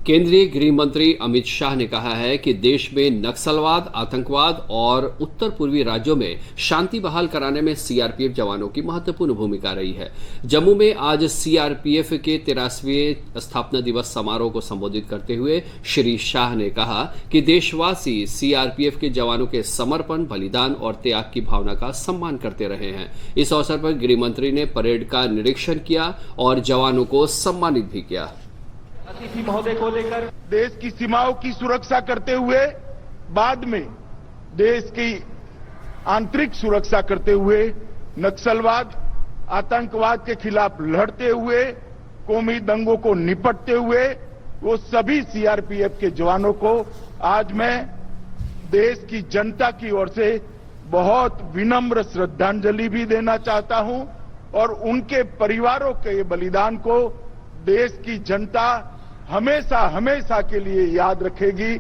केंद्रीय गृह मंत्री अमित शाह ने कहा है कि देश में नक्सलवाद, आतंकवाद और उत्तर पूर्वी राज्यों में शांति बहाल कराने में सीआरपीएफ जवानों की महत्वपूर्ण भूमिका रही है। जम्मू में आज सीआरपीएफ के 83वें स्थापना दिवस समारोह को संबोधित करते हुए श्री शाह ने कहा कि देशवासी सीआरपीएफ के जवानों के समर्पण, बलिदान और त्याग की भावना का सम्मान करते रहे हैं। इस अवसर पर गृह मंत्री ने परेड का निरीक्षण किया और जवानों को सम्मानित भी किया। अतिथि महोदय को लेकर देश की सीमाओं की सुरक्षा करते हुए, बाद में देश की आंतरिक सुरक्षा करते हुए, नक्सलवाद, आतंकवाद के खिलाफ लड़ते हुए, कौमी दंगों को निपटते हुए, वो सभी सीआरपीएफ के जवानों को आज मैं देश की जनता की ओर से बहुत विनम्र श्रद्धांजलि भी देना चाहता हूं और उनके परिवारों के बलिदान को देश की जनता हमेशा हमेशा के लिए याद रखेगी।